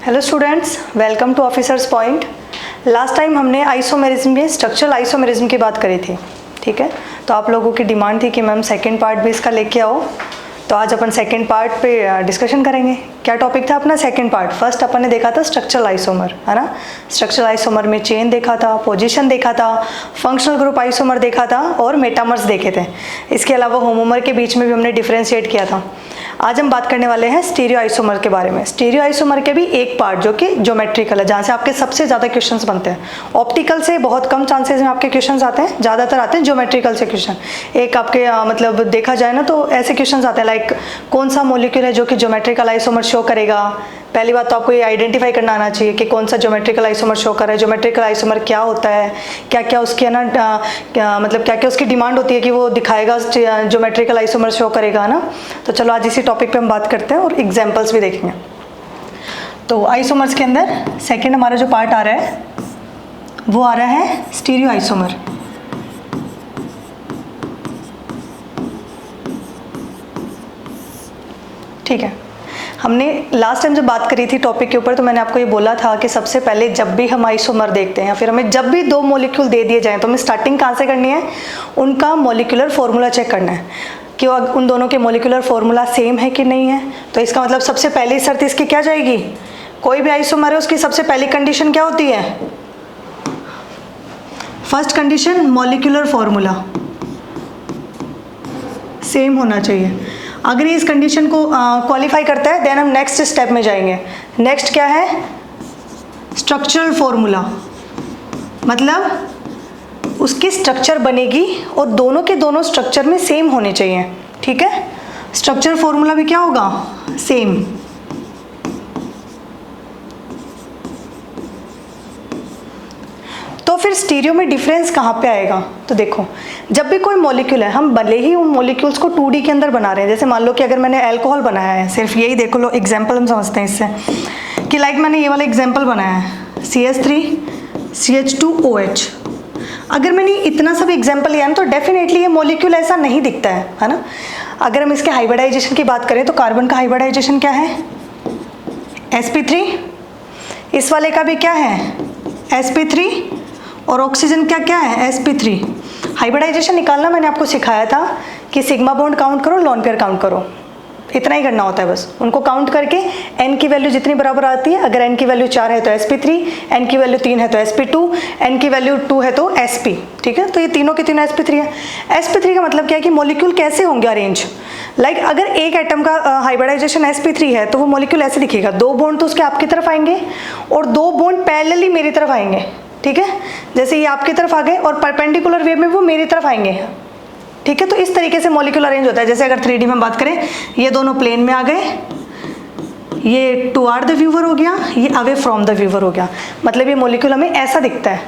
Hello students, welcome to officers point. Last time हमने isomerism में structural isomerism की बात करी थी, ठीक है। तो आप लोगों की डिमांड थी कि मैम सेकंड पार्ट भी इसका लेके आओ, तो आज अपन सेकंड पार्ट पे डिस्कशन करेंगे। क्या टॉपिक था अपना सेकंड पार्ट? फर्स्ट अपन ने देखा था स्ट्रक्चरल आइसोमर, है ना। स्ट्रक्चरल आइसोमर में चेन देखा था, पोजीशन देखा था, फंक्शनल ग्रुप आइसोमर देखा था और मेटामर्स देखे थे। इसके अलावा होमोमर के बीच में भी हमने डिफ्रेंशिएट किया था। आज हम बात करने वाले हैं स्टीरियो आइसोमर के बारे में। स्टीरियो आइसोमर के भी एक पार्ट जो कि ज्योमेट्रिकल है, जहाँ से आपके सबसे ज़्यादा क्वेश्चंस बनते हैं। ऑप्टिकल से बहुत कम चांसेस में आपके क्वेश्चंस आते हैं, ज़्यादातर आते हैं ज्योमेट्रिकल से क्वेश्चन। एक आपके मतलब देखा जाए ना तो ऐसे क्वेश्चंस आते हैं लाइक कौन सा मॉलिक्यूल है जो कि ज्योमेट्रिकल आइसोमर शो करेगा। पहली बात तो आपको ये आइडेंटिफाई करना आना चाहिए कि कौन सा ज्योमेट्रिकल आइसोमर शो कर रहा है, ज्योमेट्रिकल आइसोमर क्या होता है, क्या क्या उसकी है ना मतलब क्या क्या उसकी डिमांड होती है कि वो दिखाएगा ज्योमेट्रिकल आइसोमर शो करेगा ना। तो चलो आज इसी टॉपिक पे हम बात करते हैं और एग्जांपल्स भी देखेंगे। तो आइसोमर्स के अंदर सेकेंड हमारा जो पार्ट आ रहा है वो आ रहा है स्टीरियो आइसोमर। ठीक है, हमने लास्ट टाइम जब बात करी थी टॉपिक के ऊपर तो मैंने आपको ये बोला था कि सबसे पहले जब भी हम आइसोमर देखते हैं या फिर हमें जब भी दो मॉलिक्यूल दे दिए जाएं तो हमें स्टार्टिंग कहाँ से करनी है? उनका मॉलिक्यूलर फॉर्मूला चेक करना है कि उन दोनों के मॉलिक्यूलर फॉर्मूला सेम है कि नहीं है। तो इसका मतलब सबसे पहली शर्त इसकी क्या जाएगी? कोई भी आइसोमर है उसकी सबसे पहली कंडीशन क्या होती है? First condition molecular formula same होना चाहिए। अगर ये इस कंडीशन को क्वालिफाई करता है देन हम नेक्स्ट स्टेप में जाएंगे। नेक्स्ट क्या है? स्ट्रक्चरल फॉर्मूला, मतलब उसकी स्ट्रक्चर बनेगी और दोनों के दोनों स्ट्रक्चर में सेम होने चाहिए, ठीक है। स्ट्रक्चरल फॉर्मूला भी क्या होगा? सेम। तो फिर स्टीरियो में डिफरेंस कहाँ पे आएगा? तो देखो, जब भी कोई मॉलिक्यूल है, हम भले ही उन मॉलिक्यूल्स को 2D के अंदर बना रहे हैं। जैसे मान लो कि अगर मैंने अल्कोहल बनाया है, सिर्फ यही देखो लो एग्जांपल हम समझते हैं इससे कि लाइक मैंने ये वाला एग्जांपल बनाया है CH3CH2OH। अगर मैंने इतना सब एग्जांपल लिया ना तो डेफिनेटली ये मॉलिक्यूल ऐसा नहीं दिखता है ना। अगर हम इसके हाइब्रिडाइजेशन की बात करें तो कार्बन का हाइब्रिडाइजेशन क्या है? sp3। इस वाले का भी क्या है? sp3। और ऑक्सीजन क्या क्या है? sp3। हाइब्रिडाइजेशन निकालना मैंने आपको सिखाया था कि सिग्मा बॉन्ड काउंट करो, लोन पेयर काउंट करो, इतना ही करना होता है बस। उनको काउंट करके n की वैल्यू जितनी बराबर आती है, अगर n की वैल्यू 4 है तो sp3, n की वैल्यू 3 है तो sp2, n की वैल्यू 2 है तो sp, ठीक है। तो ये तीनों के तीनों sp3 है। sp3 का मतलब क्या है कि मॉलिक्यूल कैसे होंगे अरेंज। लाइक अगर एक एटम का हाइब्रिडाइजेशन sp3 है तो वो मॉलिक्यूल ऐसे दिखेगा, 2 बॉन्ड तो उसके आपकी तरफ आएंगे और 2 बॉन्ड पैरेलली मेरी तरफ आएंगे, ठीक है। जैसे ये आपकी तरफ आ गए और परपेंडिकुलर वे में वो मेरी तरफ आएंगे, ठीक है। तो इस तरीके से मॉलिक्यूल अरेंज होता है। जैसे अगर 3D में बात करें, ये दोनों प्लेन में आ गए, ये टुवार्ड द व्यूवर हो गया, ये अवे फ्रॉम द व्यूवर हो गया, मतलब ये मॉलिक्यूल हमें ऐसा दिखता है।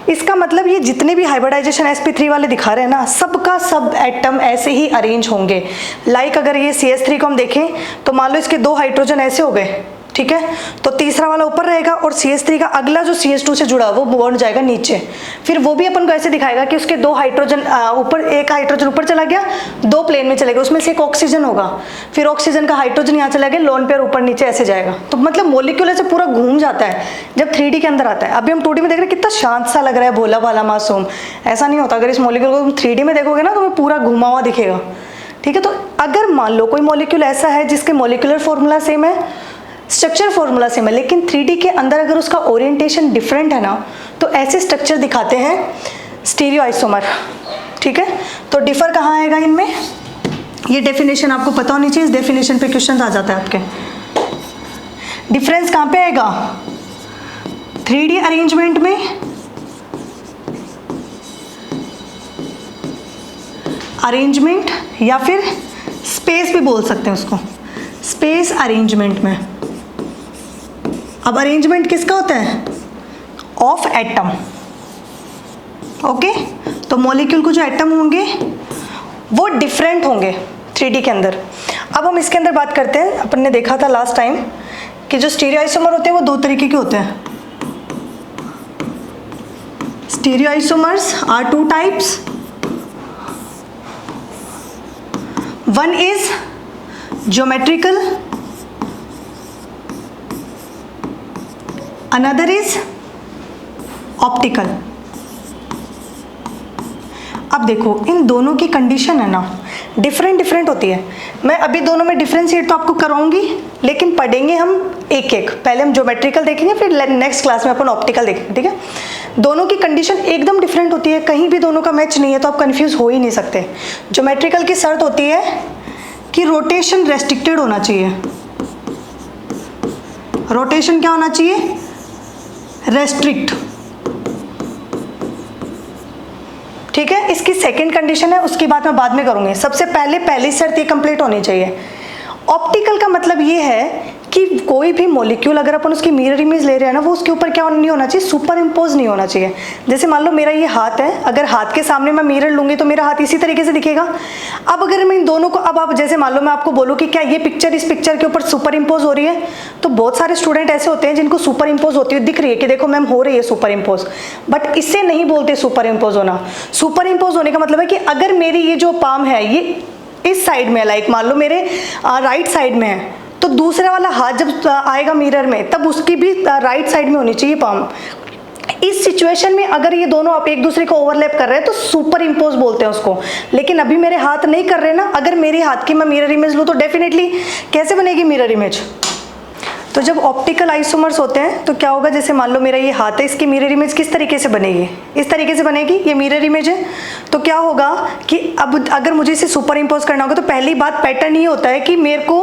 इसका मतलब ये जितने भी हाइब्रिडाइजेशन sp3 वाले दिखा रहे हैं ना, सबका सब एटम ऐसे ही अरेंज होंगे। लाइक अगर ये CH3 को हम देखें तो मान लो इसके 2 हाइड्रोजन ऐसे हो गए, ठीक है। तो तीसरा वाला ऊपर रहेगा और CH3 का अगला जो CH2 से जुड़ा वो बॉन्ड जाएगा नीचे। फिर वो भी अपन को ऐसे दिखाएगा कि उसके 2 हाइड्रोजन ऊपर, एक हाइड्रोजन ऊपर चला गया, 2 प्लेन में चले गए, उसमें से एक ऑक्सीजन होगा, फिर ऑक्सीजन का हाइड्रोजन यहाँ चला गया, लोन पेयर ऊपर नीचे ऐसे जाएगा। तो मतलब मॉलिक्यूल ऐसे पूरा घूम जाता है जब 3D के अंदर आता है। अभी हम 2D में देख रहे हैं, कितना शांत सा लग रहा है, भोला भाला मासूम। ऐसा नहीं होता। अगर इस मॉलिक्यूल को तुम 3D में देखोगे ना तो वो पूरा घुमा हुआ दिखेगा, ठीक है। तो अगर मान लो कोई मॉलिक्यूल ऐसा है जिसके मॉलिक्यूलर फॉर्मूला सेम है, स्ट्रक्चर फॉर्मूला सेम है, लेकिन 3D के अंदर अगर उसका ओरिएंटेशन डिफरेंट है ना, तो ऐसे स्ट्रक्चर दिखाते हैं स्टीरियो आइसोमर, ठीक है। तो डिफर कहाँ आएगा इनमें? ये डेफिनेशन आपको पता होनी चाहिए, इस डेफिनेशन पे क्वेश्चन आ जाता है आपके। डिफरेंस कहाँ पे आएगा? 3D अरेंजमेंट में, अरेंजमेंट या फिर स्पेस भी बोल सकते हैं उसको, स्पेस अरेंजमेंट में। अब अरेंजमेंट किसका होता है? Of atom, okay. तो मॉलिक्यूल को जो एटम होंगे वो डिफरेंट होंगे 3D के अंदर। अब हम इसके अंदर बात करते हैं। अपन ने देखा था लास्ट टाइम कि जो स्टीरियो आइसोमर होते हैं वो 2 तरीके के होते हैं। Stereo isomers are 2 types. One is geometrical another is optical. अब देखो इन दोनों की कंडीशन है ना डिफरेंट होती है। मैं अभी दोनों में डिफरेंशिएट तो आपको कराऊंगी, लेकिन पढ़ेंगे हम एक एक। पहले हम ज्योमेट्रिकल देखेंगे, फिर नेक्स्ट क्लास में अपन ऑप्टिकल देखेंगे, ठीक है। दोनों की कंडीशन एकदम डिफरेंट होती है, कहीं भी दोनों का मैच नहीं है तो आप कंफ्यूज हो ही नहीं सकते। ज्योमेट्रिकल की शर्त होती है कि रोटेशन रेस्ट्रिक्टेड होना चाहिए। रोटेशन क्या होना चाहिए? रेस्ट्रिक्ट, ठीक है। इसकी सेकंड कंडीशन है, उसकी बात मैं बाद में करूंगी। सबसे पहले पहली शर्त ये कंप्लीट होनी चाहिए। ऑप्टिकल का मतलब ये है कि कोई भी मॉलिक्यूल अगर अपन उसकी मिरर इमेज ले रहे हैं ना, वो उसके ऊपर क्या नहीं होना चाहिए? सुपर इम्पोज नहीं होना चाहिए। जैसे मान लो मेरा ये हाथ है, अगर हाथ के सामने मैं मिरर लूंगी तो मेरा हाथ इसी तरीके से दिखेगा। अब अगर मैं इन दोनों को, अब आप जैसे मान लो मैं आपको बोलूँ कि क्या ये पिक्चर इस पिक्चर के ऊपर सुपर इम्पोज हो रही है, तो बहुत सारे स्टूडेंट ऐसे होते हैं जिनको सुपर इम्पोज होती हुई दिख रही है कि देखो मैम हो रही है सुपर इम्पोज, बट इससे नहीं बोलते सुपर इम्पोज होना। सुपर इम्पोज होने का मतलब है कि अगर मेरी ये जो पाम है ये इस साइड में, लाइक मान लो मेरे राइट साइड में है, तो दूसरा वाला हाथ जब आएगा मिरर में तब उसकी भी राइट साइड में होनी चाहिए पाम। इस सिचुएशन में अगर ये दोनों आप एक दूसरे को ओवरलैप कर रहे हैं तो सुपर इम्पोज बोलते हैं उसको। लेकिन अभी मेरे हाथ नहीं कर रहे ना, अगर मेरे हाथ की मैं मिरर इमेज लूँ तो डेफिनेटली कैसे बनेगी मिरर इमेज? तो जब ऑप्टिकल आइसोमर्स होते हैं तो क्या होगा, जैसे मान लो मेरा ये हाथ है, इसकी मिरर इमेज किस तरीके से बनेगी? इस तरीके से बनेगी, ये मिरर इमेज है। तो क्या होगा कि अब अगर मुझे इसे सुपर इम्पोज करना होगा तो पहली बात पैटर्न ये होता है कि मेरे को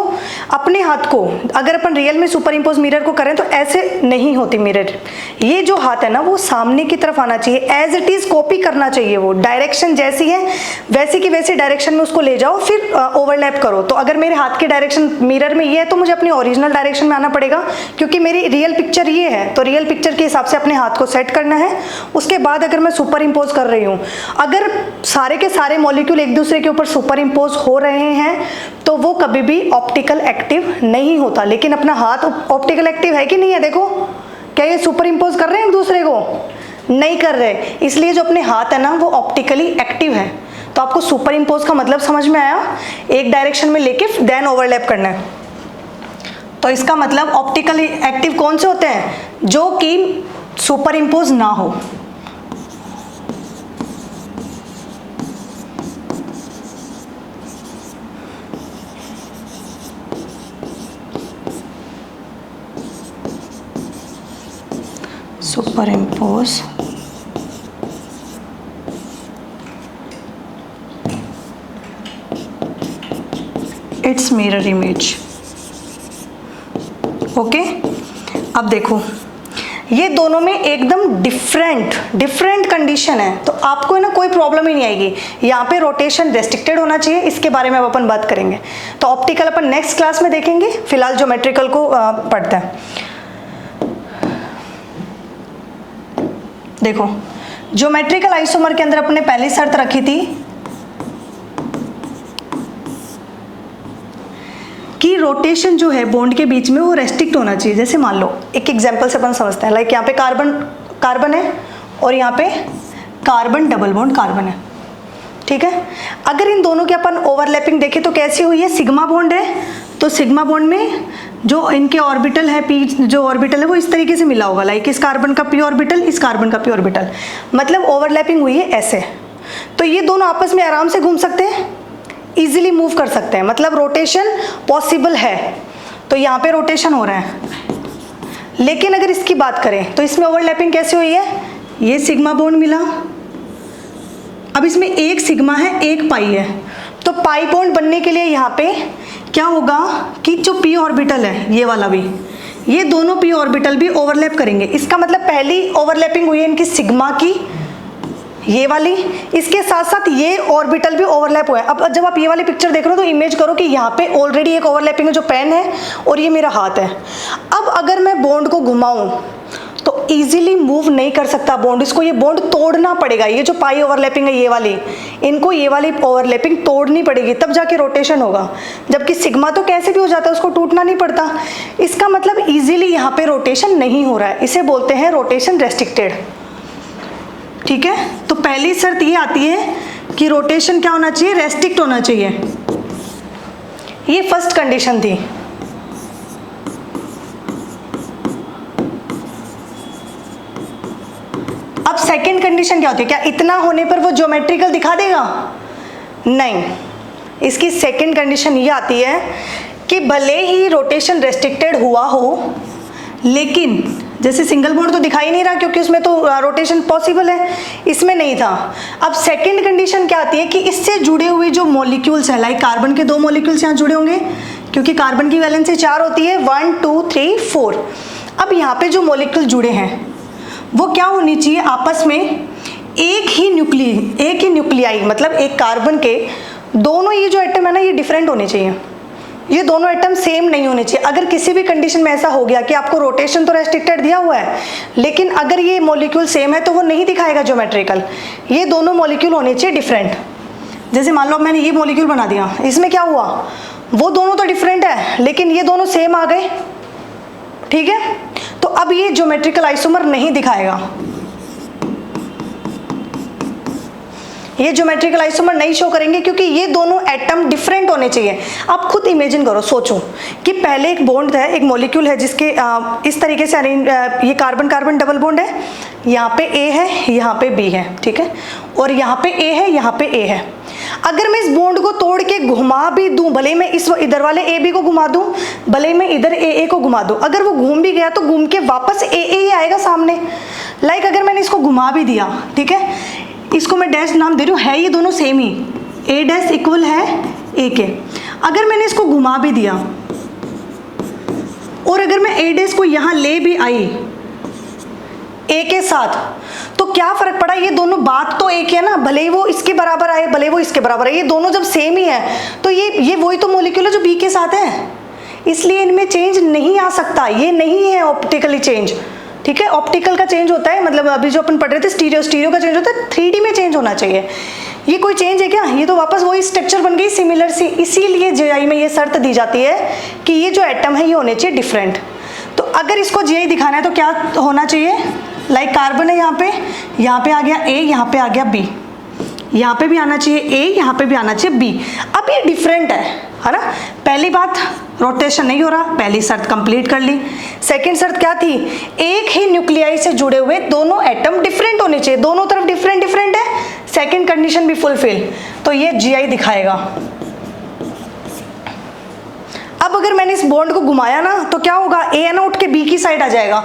अपने हाथ को, अगर अपन रियल में सुपर इम्पोज मिरर को करें तो ऐसे नहीं होती मिरर। ये जो हाथ है ना वो सामने की तरफ आना चाहिए, एज इट इज कॉपी करना चाहिए। वो डायरेक्शन जैसी है वैसी की वैसी डायरेक्शन में उसको ले जाओ, फिर ओवरलैप करो। तो अगर मेरे हाथ की डायरेक्शन मिरर में ये है तो मुझे अपनी ओरिजिनल डायरेक्शन में आना पड़ेगा, क्योंकि मेरी रियल पिक्चर ये है। तो रियल पिक्चर के हिसाब से अपने हाथ को सेट करना है। उसके बाद अगर मैं सुपर इम्पोज कर रही हूँ, अगर सारे के सारे मॉलिक्यूल एक दूसरे के ऊपर सुपर इम्पोज हो रहे हैं तो वो कभी भी ऑप्टिकल एक्टिव नहीं होता। लेकिन अपना हाथ ऑप्टिकल एक्टिव है कि नहीं है? देखो क्या ये सुपर इम्पोज कर रहे हैं एक दूसरे को? नहीं कर रहे, इसलिए जो अपने हाथ है ना वो ऑप्टिकली एक्टिव है। तो आपको सुपर इम्पोज का मतलब समझ में आया? एक डायरेक्शन में लेके देन ओवरलैप करना है। तो इसका मतलब ऑप्टिकली एक्टिव कौन से होते हैं? जो कि सुपर इम्पोज ना हो। Super impose it's mirror image. Okay, अब देखो ये दोनों में एकदम डिफरेंट कंडीशन है, तो आपको है ना कोई प्रॉब्लम ही नहीं आएगी। यहाँ पे रोटेशन रेस्ट्रिक्टेड होना चाहिए, इसके बारे में अब अपन बात करेंगे। तो ऑप्टिकल अपन नेक्स्ट क्लास में देखेंगे, फिलहाल ज्योमेट्रिकल को पढ़ते हैं। देखो ज्योमेट्रिकल आइसोमर के अंदर अपने पहली शर्त रखी थी कि रोटेशन जो है बॉन्ड के बीच में वो रेस्ट्रिक्ट होना चाहिए। जैसे मान लो एक एग्जांपल से अपन समझते हैं, लाइक यहाँ पे कार्बन है और यहाँ पे कार्बन डबल बॉन्ड कार्बन है, ठीक है। अगर इन दोनों की अपन ओवरलैपिंग देखें तो कैसी हुई है? सिग्मा बॉन्ड है, तो सिग्मा बॉन्ड में जो इनके ऑर्बिटल है, पी जो ऑर्बिटल है वो इस तरीके से मिला होगा, लाइक इस कार्बन का पी ऑर्बिटल, इस कार्बन का पी ऑर्बिटल, मतलब ओवरलैपिंग हुई है ऐसे। तो ये दोनों आपस में आराम से घूम सकते हैं, इजीली मूव कर सकते हैं, मतलब रोटेशन पॉसिबल है। तो यहाँ पे रोटेशन हो रहा है। लेकिन अगर इसकी बात करें तो इसमें ओवरलैपिंग कैसे हुई है? ये सिग्मा बॉन्ड मिला, अब इसमें एक सिग्मा है एक पाई है, तो पाई बॉन्ड बनने के लिए यहाँ पे क्या होगा कि जो पी ऑर्बिटल है ये वाला भी, ये दोनों पी ऑर्बिटल भी ओवरलैप करेंगे। इसका मतलब पहली ओवरलैपिंग हुई है इनकी सिग्मा की, ये वाली, इसके साथ साथ ये ऑर्बिटल भी ओवरलैप हुआ है। अब जब आप ये वाली पिक्चर देख रहे हो तो इमेज करो कि यहाँ पे ऑलरेडी एक ओवरलैपिंग है जो पेन है और ये मेरा हाथ है। अब अगर मैं बॉन्ड को घुमाऊं तो इजीली मूव नहीं कर सकता बॉन्ड, इसको ये बॉन्ड तोड़ना पड़ेगा। ये जो पाई ओवरलैपिंग है ये वाली, इनको ये वाली ओवरलैपिंग तोड़नी पड़ेगी तब जाके रोटेशन होगा। जबकि सिग्मा तो कैसे भी हो जाता है, उसको टूटना नहीं पड़ता। इसका मतलब इजीली यहाँ पे रोटेशन नहीं हो रहा है, इसे बोलते हैं रोटेशन रेस्ट्रिक्टेड, ठीक है। तो पहली शर्त ये आती है कि रोटेशन क्या होना चाहिए? रेस्ट्रिक्ट होना चाहिए। ये फर्स्ट कंडीशन थी। सेकंड कंडीशन क्या होती है, क्या इतना होने पर वो ज्योमेट्रिकल दिखा देगा? नहीं, इसकी सेकंड कंडीशन ये आती है कि भले ही रोटेशन रेस्ट्रिक्टेड हुआ हो, लेकिन जैसे सिंगल बॉन्ड तो दिखाई नहीं रहा क्योंकि उसमें तो रोटेशन पॉसिबल है, इसमें नहीं था। अब सेकंड कंडीशन क्या आती है कि इससे जुड़े हुए जो मॉलिक्यूल्स हैं, लाइक कार्बन के 2 मॉलिक्यूल्स यहाँ जुड़े होंगे क्योंकि कार्बन की वैलेंसी 4 होती है, 1 2 3 4। अब यहाँ पे जो मॉलिक्यूल जुड़े हैं वो क्या होनी चाहिए, आपस में एक ही न्यूक्लियाई, मतलब एक कार्बन के दोनों ये जो एटम है ना, ये डिफरेंट होने चाहिए, ये दोनों एटम सेम नहीं होने चाहिए। अगर किसी भी कंडीशन में ऐसा हो गया कि आपको रोटेशन तो रेस्ट्रिक्टेड दिया हुआ है, लेकिन अगर ये मॉलिक्यूल सेम है तो वो नहीं दिखाएगा ज्योमेट्रिकल, ये दोनों मॉलिक्यूल होने चाहिए डिफरेंट। जैसे मान लो मैंने ये मॉलिक्यूल बना दिया, इसमें क्या हुआ, वो दोनों तो डिफरेंट है लेकिन ये दोनों सेम आ गए, ठीक है, तो अब ये ज्योमेट्रिकल आइसोमर नहीं दिखाएगा, ये ज्योमेट्रिकल आइसोमर नहीं शो करेंगे क्योंकि ये दोनों एटम डिफरेंट होने चाहिए। आप खुद इमेजिन करो, सोचो कि पहले एक बॉन्ड है, एक मॉलिक्यूल है जिसके इस तरीके से ये कार्बन कार्बन डबल बॉन्ड है, यहाँ पे ए है, यहाँ पे बी है, ठीक है, और यहाँ पे ए है, यहाँ पे ए है। अगर मैं इस बॉन्ड को तोड़ के घुमा भी दूं, भले मैं इधर वाले ए बी को घुमा दूं, भले मैं इधर ए को घुमा दूं, अगर वो घूम भी गया तो घूम के वापस ए ही आएगा सामने। लाइक अगर मैंने इसको घुमा भी दिया, ठीक है, इसको मैं डैश नाम दे रही हूँ, है ये दोनों सेम ही, ए डैश इक्वल है ए के। अगर मैंने इसको घुमा भी दिया और अगर मैं ए डैश को यहाँ ले भी आई ए के साथ, तो क्या फर्क पड़ा, ये दोनों बात तो एक है ना, भले ही वो इसके बराबर आए, भले वो इसके बराबर है, ये दोनों जब सेम ही है तो ये वही तो मॉलिक्यूल है जो बी के साथ है, इसलिए इनमें चेंज नहीं आ सकता, ये नहीं है ऑप्टिकली चेंज, ठीक है। ऑप्टिकल का चेंज होता है, मतलब अभी जो अपन पढ़ रहे थे स्टीरियो का चेंज होता है, 3D में चेंज होना चाहिए, ये कोई चेंज है क्या, ये तो वापस वही स्ट्रक्चर बन गई सिमिलर सी। इसीलिए जीआई में ये शर्त दी जाती है कि ये जो एटम है ये होने चाहिए डिफरेंट। तो अगर इसको जीआई दिखाना है तो क्या होना चाहिए, लाइक कार्बन है यहाँ पे आ गया ए, यहाँ पे आ गया बी, यहाँ पे भी आना चाहिए ए, यहाँ पे भी आना चाहिए बी। अब ये डिफरेंट है ना। पहली बात, रोटेशन नहीं हो रहा, पहली शर्त कंप्लीट कर ली। सेकंड शर्त क्या थी, एक ही न्यूक्लियाई से जुड़े हुए दोनों एटम डिफरेंट होने चाहिए, दोनों तरफ डिफरेंट है, सेकंड कंडीशन भी फुलफिल, तो ये जीआई दिखाएगा। अब अगर मैंने इस बॉन्ड को घुमाया ना तो क्या होगा, ए है ना उठ के बी की साइड आ जाएगा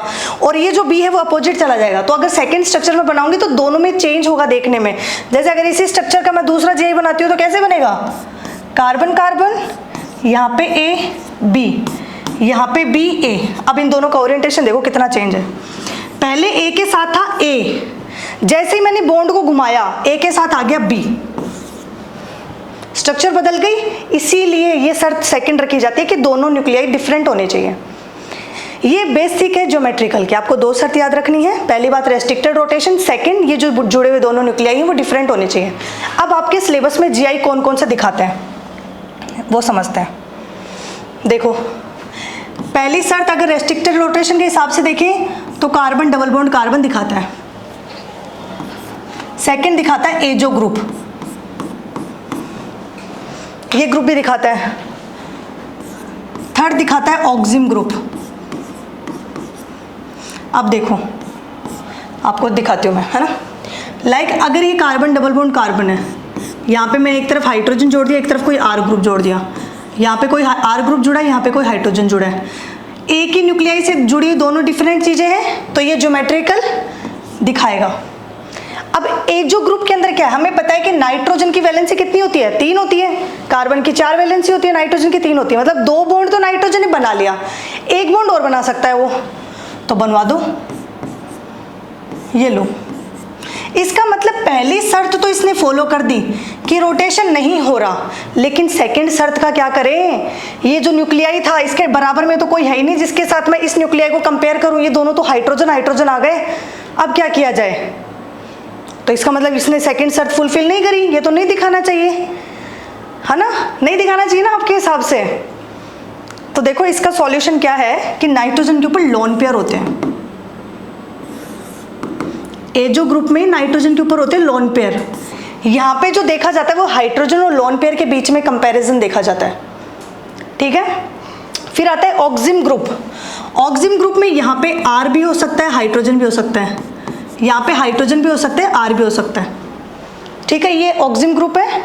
और ये जो बी है वो अपोजिट चला जाएगा। तो अगर सेकंड स्ट्रक्चर में बनाऊंगी तो दोनों में चेंज होगा देखने में। जैसे अगर इसी स्ट्रक्चर का मैं दूसरा जीआई बनाती हूँ तो कैसे बनेगा, कार्बन कार्बन, यहाँ पे ए बी, यहाँ पे बी ए। अब इन दोनों का ओरिएंटेशन देखो कितना चेंज है, पहले ए के साथ था ए, जैसे ही मैंने बॉन्ड को घुमाया ए के साथ आ गया बी, स्ट्रक्चर बदल गई। इसीलिए ये शर्त सेकंड रखी जाती है कि दोनों न्यूक्लियाई डिफरेंट होने चाहिए। ये बेसिक है ज्योमेट्रिकल की, आपको दो शर्त याद रखनी है। पहली बात रेस्ट्रिक्टेड रोटेशन, सेकंड ये जो जुड़े हुए दोनों न्यूक्लियाई हैं वो डिफरेंट होने चाहिए। अब आपके सिलेबस में जीआई कौन कौन सा दिखाते हैं वो समझते हैं। देखो पहली शर्त अगर रेस्ट्रिक्टेड रोटेशन के हिसाब से देखें तो कार्बन डबल बॉन्ड कार्बन दिखाता है, सेकंड दिखाता है एजो ग्रुप, ये ग्रुप भी दिखाता है, थर्ड दिखाता है ऑक्सिम ग्रुप। अब देखो आपको दिखाती हूँ मैं, है ना। लाइक अगर ये कार्बन डबल बॉन्ड कार्बन है, यहाँ पे मैंने एक तरफ हाइड्रोजन जोड़ दिया, एक तरफ कोई आर ग्रुप जोड़ दिया, यहाँ पे कोई आर ग्रुप जुड़ा है, यहाँ पे कोई हाइड्रोजन जुड़ा है, एक ही न्यूक्लियाई से जुड़ी हुई दोनों डिफरेंट चीजें हैं तो ये ज्योमेट्रिकल दिखाएगा। अब एजो ग्रुप के अंदर क्या है, हमें पता है कि नाइट्रोजन की वैलेंसी कितनी होती है, 3 होती है, कार्बन की 4 वैलेंसी होती है, नाइट्रोजन की 3 होती है। मतलब 2 बॉन्ड तो नाइट्रोजन ने बना लिया, एक बॉन्ड और बना सकता है वो, तो बनवा दो, ये लो। इसका मतलब पहली शर्त तो इसने फॉलो कर दी कि रोटेशन नहीं हो रहा, लेकिन सेकंड शर्त का क्या करें, ये जो न्यूक्लियाई था इसके बराबर में तो कोई है ही नहीं जिसके साथ मैं इस न्यूक्लियाई को कंपेयर करूं, ये दोनों तो हाइड्रोजन हाइड्रोजन आ गए। अब क्या किया जाए, तो इसका मतलब इसने सेकंड शर्त फुलफिल नहीं करी, ये तो नहीं दिखाना चाहिए, है ना, नहीं दिखाना चाहिए ना आपके हिसाब से। तो देखो इसका सॉल्यूशन क्या है कि नाइट्रोजन के ऊपर लोन पेयर होते हैं, एजो ग्रुप में नाइट्रोजन के ऊपर होते हैं लोन पेयर। यहाँ पे जो देखा जाता है वो हाइड्रोजन और लोन पेयर के बीच में कंपैरिजन देखा जाता है, ठीक है। फिर आता है ऑक्सिम ग्रुप। ऑक्सिम ग्रुप में यहाँ पे आर भी हो सकता है, हाइड्रोजन भी हो सकता है, यहाँ पे हाइड्रोजन भी हो सकते हैं, R भी हो सकता है, ठीक है। ये ऑक्सिम ग्रुप है।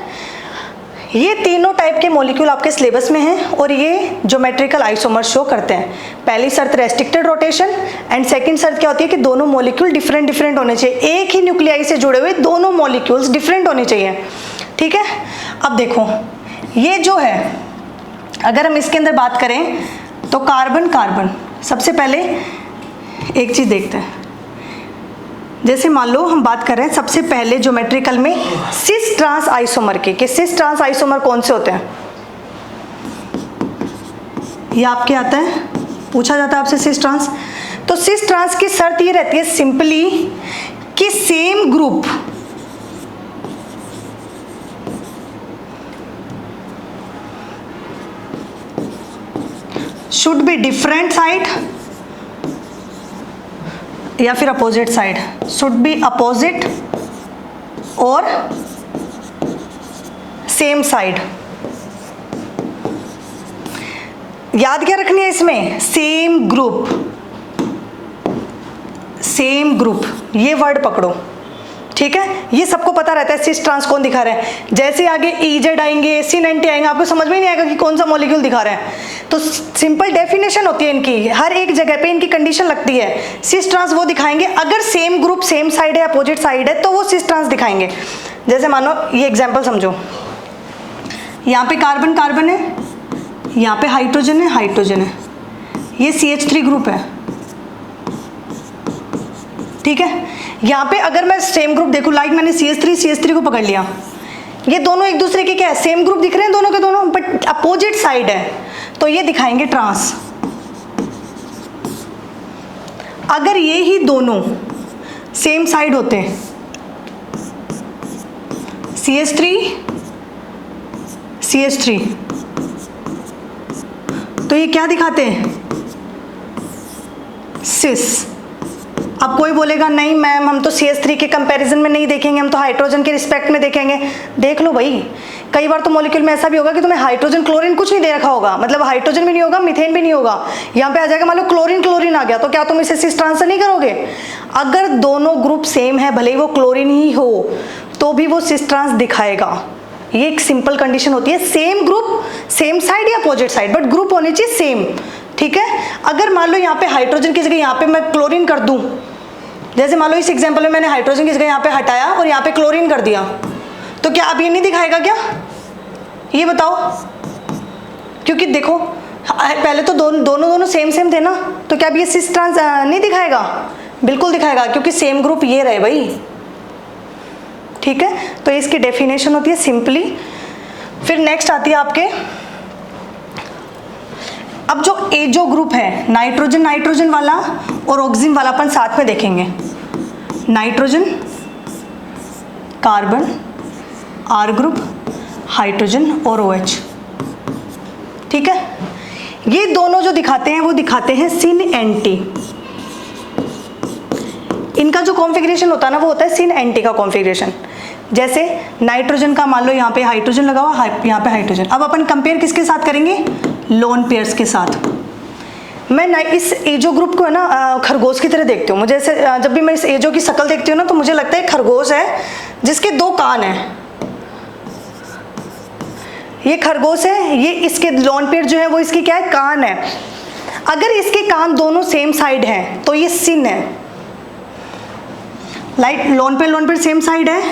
ये तीनों टाइप के मॉलिक्यूल आपके सिलेबस में हैं और ये ज्योमेट्रिकल आइसोमर शो करते हैं। पहली शर्त रेस्ट्रिक्टेड रोटेशन एंड सेकंड शर्त क्या होती है कि दोनों मॉलिक्यूल डिफरेंट डिफरेंट होने चाहिए, एक ही न्यूक्लियाई से जुड़े हुए दोनों मॉलिक्यूल्स डिफरेंट होने चाहिए, ठीक है। अब देखो ये जो है, अगर हम इसके अंदर बात करें तो कार्बन कार्बन, सबसे पहले एक चीज देखते हैं। जैसे मान लो हम बात कर रहे हैं सबसे पहले ज्योमेट्रिकल में सिस ट्रांस आइसोमर के, कि सिस ट्रांस आइसोमर कौन से होते हैं, ये आपके आता है, पूछा जाता है आपसे सिस ट्रांस। तो सिस ट्रांस की शर्त ये रहती है सिंपली कि same group should be different side या फिर opposite side, should be opposite और सेम साइड। याद क्या रखनी है इसमें, सेम ग्रुप, सेम ग्रुप, ये वर्ड पकड़ो, ठीक है। ये सबको पता रहता है सिस ट्रांस कौन दिखा रहा है। जैसे आगे EZ आएंगे, SYN आएंगे, आपको समझ में नहीं आएगा कि कौन सा मॉलिक्यूल दिखा रहा है। तो सिंपल डेफिनेशन होती है इनकी, हर एक जगह पे इनकी कंडीशन लगती है। सिस ट्रांस वो दिखाएंगे अगर सेम ग्रुप सेम साइड है, अपोजिट साइड है, तो वो सिस ट्रांस दिखाएंगे। जैसे मानो ये एग्जाम्पल समझो, यहाँ पे कार्बन कार्बन है, यहाँ पे हाइड्रोजन है हाइड्रोजन है, ये CH3 ग्रुप है, ठीक है। यहाँ पे अगर मैं सेम ग्रुप देखूं, लाइक मैंने CH3 को पकड़ लिया, ये दोनों एक दूसरे के क्या है, सेम ग्रुप दिख रहे हैं दोनों के दोनों, बट अपोजिट साइड है, तो ये दिखाएंगे ट्रांस। अगर ये ही दोनों सेम साइड होते, CH3 तो ये क्या दिखाते हैं, सिस। अब कोई बोलेगा नहीं मैम हम तो CH3 के कंपैरिजन में नहीं देखेंगे, हम तो हाइड्रोजन के रिस्पेक्ट में देखेंगे। देख लो भाई, कई बार तो मॉलिक्यूल में ऐसा भी होगा कि तुम्हें हाइड्रोजन क्लोरीन कुछ नहीं दे रखा होगा, मतलब हाइड्रोजन भी नहीं होगा, मीथेन भी नहीं होगा, यहाँ पे आ जाएगा मान लो क्लोरीन क्लोरीन आ गया, तो क्या तुम इसे सिस ट्रांसफर नहीं करोगे? अगर दोनों ग्रुप सेम है, भले ही वो क्लोरीन ही हो, तो भी वो सिस ट्रांस दिखाएगा। ये एक सिंपल कंडीशन होती है, सेम ग्रुप सेम साइड या अपोजिट साइड, बट ग्रुप होने चाहिए सेम, ठीक है। अगर मान लो यहाँ पे हाइड्रोजन की जगह यहाँ पे मैं क्लोरीन कर दूं, जैसे मान लो इस एग्जांपल में मैंने हाइड्रोजन की जगह यहाँ पे हटाया और यहाँ पे क्लोरीन कर दिया, तो क्या अब ये नहीं दिखाएगा क्या? ये बताओ। क्योंकि देखो पहले तो दोनों सेम थे ना, तो क्या अब ये सिस ट्रांस नहीं दिखाएगा? बिल्कुल दिखाएगा, क्योंकि सेम ग्रुप ये रहे भाई, ठीक है। तो इसकी डेफिनेशन होती है सिंपली। फिर नेक्स्ट आती है आपके, अब जो एजो ग्रुप है, नाइट्रोजन नाइट्रोजन वाला और ऑक्सिजन वाला अपन साथ में देखेंगे। Nitrogen carbon R group, hydrogen और OH, ठीक है। ये दोनों जो दिखाते हैं वो दिखाते हैं सिन एंटी। इनका जो कॉन्फ़िगरेशन होता है ना वो होता है सिन एंटी का कॉन्फ़िगरेशन। जैसे नाइट्रोजन का मान लो यहाँ पे हाइड्रोजन लगा हुआ, यहाँ पे हाइड्रोजन। अब अपन कंपेयर किसके साथ करेंगे? लोन पेयर्स के साथ। मैं इस एजो ग्रुप को है ना खरगोश की तरह देखती हूँ। मुझे ऐसे जब भी मैं इस एजो की शक्ल देखती हूँ ना तो मुझे लगता है खरगोश है जिसके 2 कान हैं। ये खरगोश है, ये इसके लोन पेयर जो है वो इसकी क्या है? कान है। अगर इसके कान दोनों सेम साइड हैं तो ये सिन है। Like loan pair same side है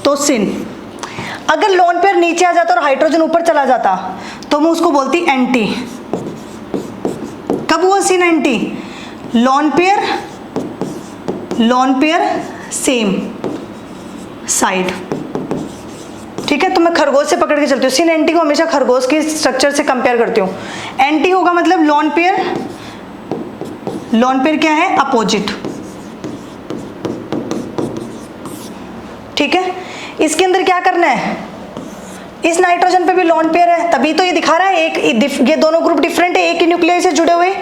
तो सिन। अगर लोन पेयर नीचे आ जाता और हाइड्रोजन ऊपर चला जाता तो मैं उसको बोलती एंटी। कब हुआ syn anti? Lone pair same side, ठीक है। तो मैं खरगोश से पकड़ के चलती हूँ। सिन एंटी को हमेशा खरगोश के स्ट्रक्चर से कंपेयर करती हूँ। एंटी होगा मतलब लोन पेयर क्या है? अपोजिट, ठीक है। इसके अंदर क्या करना है? इस नाइट्रोजन पे भी लोन पेयर है, तभी तो ये दिखा रहा है ये दोनों ग्रुप डिफरेंट है, एक ही न्यूक्लियस से जुड़े हुए।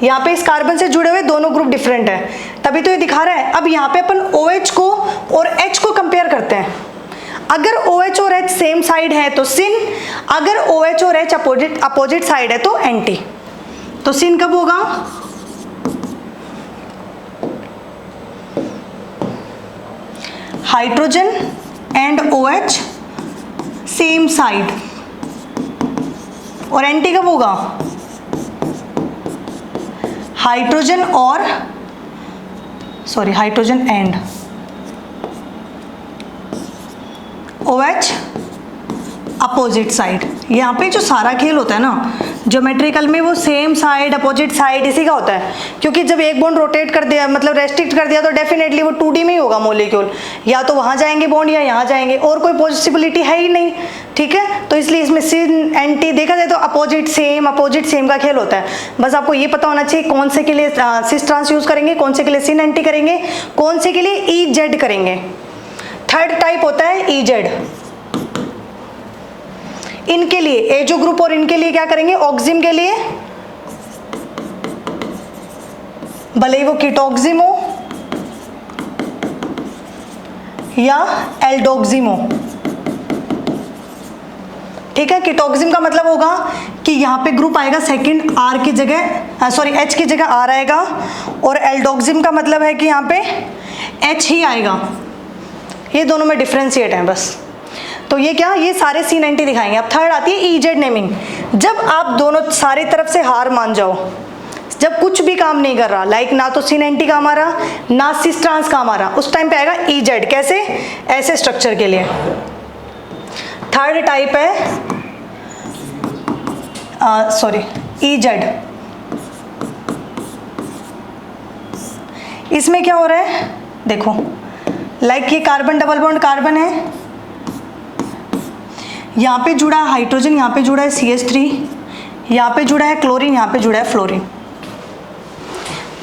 यहाँ पे इस कार्बन से जुड़े हुए दोनों ग्रुप डिफरेंट है, तभी तो ये दिखा रहा है। अब यहाँ पे अपन OH को और H को कंपेयर करते हैं। अगर OH और H सेम साइड है तो सिन, अगर OH और H अपोजिट साइड है तो एंटी। तो सिन कब होगा? Hydrogen and OH same side, और एंटी कब होगा? हाइड्रोजन और hydrogen and OH opposite side. यहाँ पे जो सारा खेल होता है ना ज्योमेट्रिकल में, वो सेम साइड अपोजिट साइड इसी का होता है, क्योंकि जब एक बॉन्ड रोटेट कर दिया, मतलब रेस्ट्रिक्ट कर दिया, तो डेफिनेटली वो 2D में ही होगा मॉलिक्यूल, या तो वहाँ जाएंगे बॉन्ड या यहाँ जाएंगे, और कोई पॉसिबिलिटी है ही नहीं, ठीक है। तो इसलिए इसमें सिन एंटी देखा जाए तो अपोजिट सेम का खेल होता है। बस आपको ये पता होना चाहिए कौन से के लिए सिस ट्रांस यूज करेंगे, कौन से के लिए सिन एंटी करेंगे, कौन से के लिए EZ करेंगे। थर्ड टाइप होता है EZ। इनके लिए एजो ग्रुप और इनके लिए क्या करेंगे? ऑक्सिम के लिए भले ही वो कीटोक्सिम हो या एल्डोक्सिम हो, ठीक है। कीटोक्सिम का मतलब होगा कि यहाँ पे ग्रुप आएगा सेकंड R की जगह, H की जगह R आएगा, और एल्डोक्सिम का मतलब है कि यहाँ पे H ही आएगा। ये दोनों में डिफरेंशिएट है बस। तो ये क्या, ये सारे सिन एंटी दिखाएंगे। अब थर्ड आती है EZ नेमिंग। जब आप दोनों सारी तरफ से हार मान जाओ, जब कुछ भी काम नहीं कर रहा, लाइक ना तो सिन एंटी काम आ रहा ना सिस ट्रांस काम आ रहा, उस टाइम पे आएगा EZ। कैसे? ऐसे स्ट्रक्चर के लिए। थर्ड टाइप है EZ। इसमें क्या हो रहा है देखो, लाइक ये कार्बन डबल बॉन्ड कार्बन है, यहाँ पे जुड़ा है हाइड्रोजन, यहाँ पे जुड़ा है CH3, यहाँ पे जुड़ा है क्लोरीन, यहाँ पे जुड़ा है फ्लोरीन।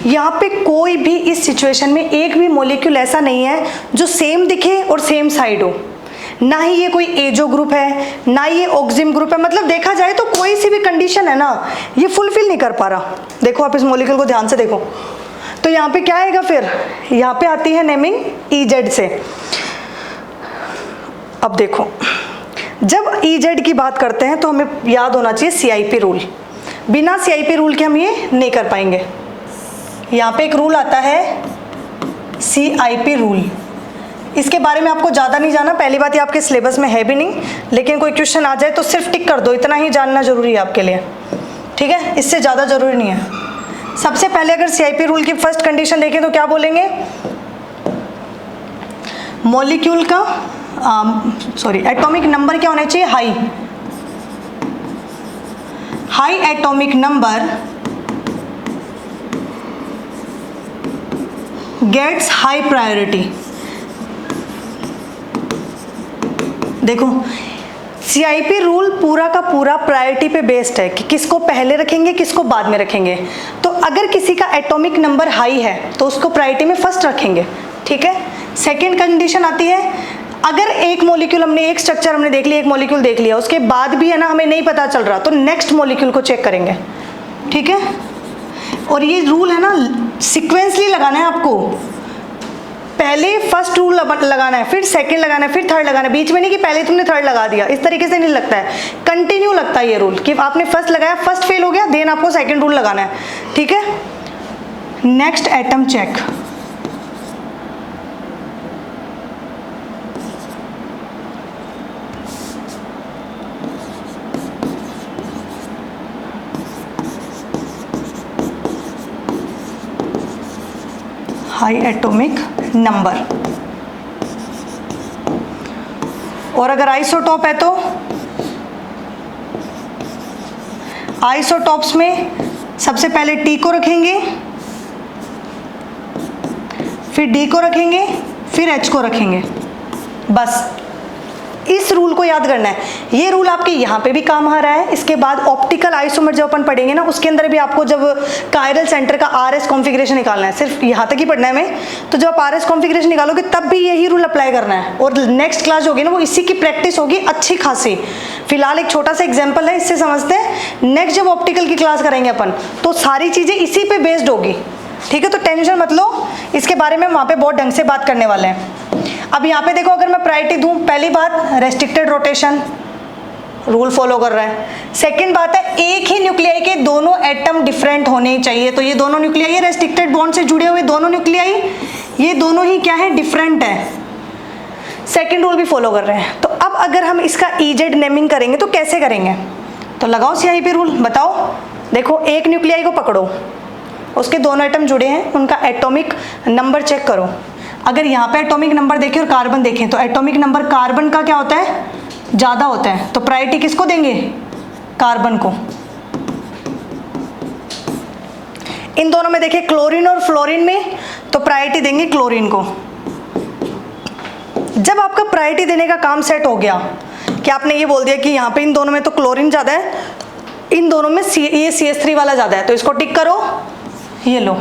यहाँ पे कोई भी इस सिचुएशन में एक भी मॉलिक्यूल ऐसा नहीं है जो सेम दिखे और सेम साइड हो। ना ही ये कोई एजो ग्रुप है, ना ये ऑक्सिम ग्रुप है। मतलब देखा जाए तो कोई सी भी कंडीशन है ना, ये फुलफिल नहीं कर पा रहा। देखो आप इस मॉलिक्यूल को ध्यान से देखो, तो यहाँ पे क्या आएगा फिर? यहाँ पे आती है नेमिंग EZ से। अब देखो, जब EZ की बात करते हैं तो हमें याद होना चाहिए CIP रूल। बिना CIP रूल के हम ये नहीं कर पाएंगे। यहाँ पे एक रूल आता है CIP रूल। इसके बारे में आपको ज़्यादा नहीं जाना, पहली बात ये आपके सिलेबस में है भी नहीं, लेकिन कोई क्वेश्चन आ जाए तो सिर्फ टिक कर दो, इतना ही जानना जरूरी है आपके लिए, ठीक है। इससे ज़्यादा जरूरी नहीं है। सबसे पहले अगर CIP रूल की फर्स्ट कंडीशन देखें तो क्या बोलेंगे? मॉलिक्यूल का एटॉमिक नंबर क्या होना चाहिए? High atomic number gets high priority. देखो CIP रूल पूरा का पूरा प्रायोरिटी पे बेस्ड है कि किसको पहले रखेंगे, किसको बाद में रखेंगे। तो अगर किसी का एटॉमिक नंबर हाई है तो उसको प्रायोरिटी में फर्स्ट रखेंगे, ठीक है। सेकेंड कंडीशन आती है, अगर एक मॉलिक्यूल हमने, एक स्ट्रक्चर हमने देख लिया, एक मॉलिक्यूल देख लिया, उसके बाद भी है ना हमें नहीं पता चल रहा, तो नेक्स्ट मॉलिक्यूल को चेक करेंगे, ठीक है। और ये रूल है ना सीक्वेंसली लगाना है आपको। पहले फर्स्ट रूल लगाना है, फिर सेकंड लगाना है, फिर थर्ड लगाना है। बीच में नहीं कि पहले तुमने थर्ड लगा दिया, इस तरीके से नहीं लगता है। कंटिन्यू लगता है ये रूल कि आपने फर्स्ट लगाया, फर्स्ट फेल हो गया, देन आपको सेकंड रूल लगाना है, ठीक है। Next atom check. High atomic number. और अगर आइसोटॉप है तो आइसोटॉप्स में सबसे पहले T को रखेंगे, फिर D को रखेंगे, फिर H को रखेंगे। बस इस रूल को याद करना है। ये रूल आपके यहाँ पे भी काम आ रहा है। इसके बाद ऑप्टिकल आइसोमर जब अपन पढ़ेंगे ना, उसके अंदर भी आपको जब कायरल सेंटर का RS कॉन्फ़िगरेशन निकालना है, सिर्फ यहाँ तक ही पढ़ना है हमें। तो जब आप RS कॉन्फ़िगरेशन निकालोगे तब भी यही रूल अप्लाई करना है। और नेक्स्ट क्लास होगी ना, वो इसी की प्रैक्टिस होगी अच्छी खासी। फिलहाल एक छोटा सा एग्जाम्पल है, इससे समझते हैं। नेक्स्ट जब ऑप्टिकल की क्लास करेंगे अपन, तो सारी चीज़ें इसी पे बेस्ड होगी, ठीक है। तो टेंशन मत लो, इसके बारे में वहाँ पे बहुत ढंग से बात करने वाले हैं। अब यहाँ पे देखो, अगर मैं प्रायोरिटी दूं, पहली बात रेस्ट्रिक्टेड रोटेशन रूल फॉलो कर रहा है। सेकंड बात है, एक ही न्यूक्लियाई के दोनों एटम डिफरेंट होने चाहिए। तो ये दोनों न्यूक्लियाई रेस्ट्रिक्टेड बॉन्ड से जुड़े हुए दोनों न्यूक्लियाई, ये दोनों ही क्या है? डिफरेंट है। सेकेंड रूल भी फॉलो कर रहे हैं। तो अब अगर हम इसका EZ नेमिंग करेंगे तो कैसे करेंगे, तो लगाओ स्याही पे रूल, बताओ। देखो एक न्यूक्लियाई को पकड़ो, उसके दोनों एटम जुड़े हैं, उनका एटॉमिक नंबर चेक करो। अगर यहाँ पे एटॉमिक नंबर देखें और कार्बन देखें तो एटॉमिक नंबर कार्बन का क्या होता है, ज़्यादा होता है, तो प्रायोरिटी किसको देंगे, कार्बन को। इन दोनों में देखिए क्लोरीन और फ्लोरीन में, तो प्रायोरिटी देंगे क्लोरीन को। जब आपका प्रायोरिटी देने का काम सेट हो गया कि आपने ये बोल दिया कि यहाँ पे इन दोनों में तो क्लोरीन ज़्यादा है, इन दोनों में ये CH3 वाला ज़्यादा है, तो इसको टिक करो, ये लो।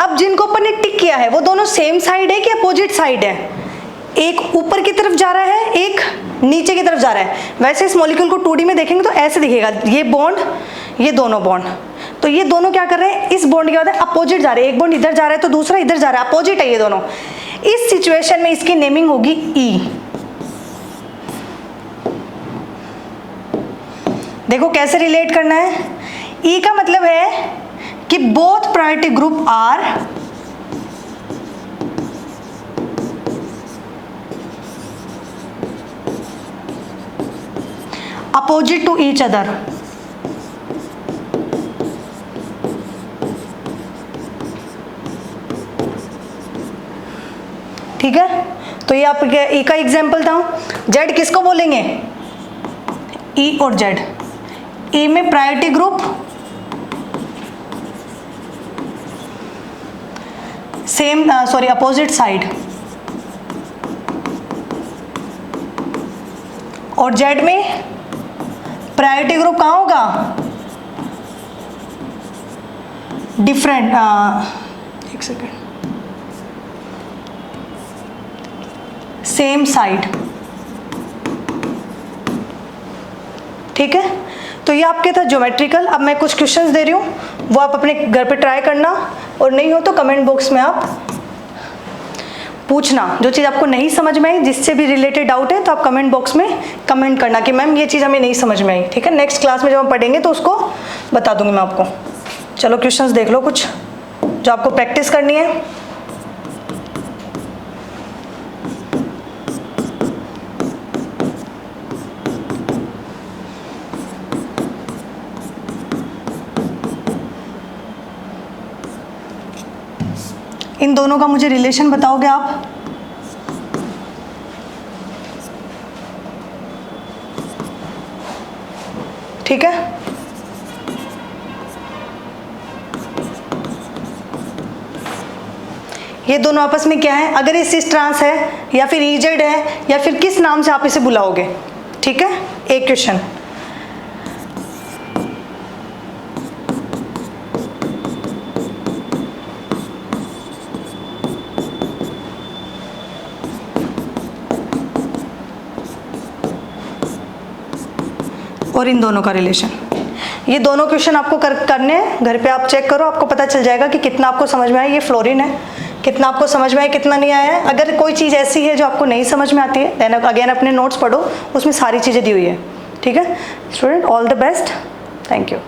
अब जिनको अपन ने टिक किया है वो दोनों सेम साइड है कि अपोजिट साइड है, एक ऊपर की तरफ जा रहा है, एक नीचे की तरफ जा रहा है। वैसे इस मॉलिक्यूल को 2D में देखेंगे तो ऐसे दिखेगा, ये बॉन्ड, ये दोनों बॉन्ड, तो ये दोनों क्या कर रहे हैं, इस बॉन्ड के बाद अपोजिट जा रहे हैं, एक बॉन्ड इधर जा रहा है तो दूसरा इधर जा रहा है, अपोजिट है ये दोनों। इस सिचुएशन में इसकी नेमिंग होगी E। देखो कैसे रिलेट करना है, E का मतलब है कि both priority group are opposite to each other. ठीक है, तो ये आपके E का एग्जाम्पल था। Z किसको बोलेंगे, E और Z। E में priority group same, sorry opposite side, और Z में प्रायोरिटी ग्रुप कहाँ होगा, डिफरेंट, एक सेकेंड, सेम साइड। ठीक है, तो ये आपके था ज्योमेट्रिकल। अब मैं कुछ क्वेश्चंस दे रही हूँ, वो आप अपने घर पे ट्राई करना, और नहीं हो तो कमेंट बॉक्स में आप पूछना। जो चीज़ आपको नहीं समझ में आई, जिससे भी रिलेटेड डाउट है, तो आप कमेंट बॉक्स में कमेंट करना कि मैम ये चीज़ हमें नहीं समझ में आई। ठीक है, नेक्स्ट क्लास में जब हम पढ़ेंगे तो उसको बता दूंगी मैं आपको। चलो क्वेश्चंस देख लो कुछ जो आपको प्रैक्टिस करनी है। इन दोनों का मुझे रिलेशन बताओगे आप। ठीक है, ये दोनों आपस में क्या है, अगर ये सिस ट्रांस है या फिर EZ है या फिर किस नाम से आप इसे बुलाओगे। ठीक है, एक क्वेश्चन। और इन दोनों का रिलेशन, ये दोनों क्वेश्चन आपको करने हैं, घर पे आप चेक करो, आपको पता चल जाएगा कि कितना आपको समझ में आया। ये फ्लोरीन है, कितना आपको समझ में आया, कितना नहीं आया है। अगर कोई चीज़ ऐसी है जो आपको नहीं समझ में आती है, देन अगेन अपने नोट्स पढ़ो, उसमें सारी चीज़ें दी हुई है। ठीक है student, all the best, thank you.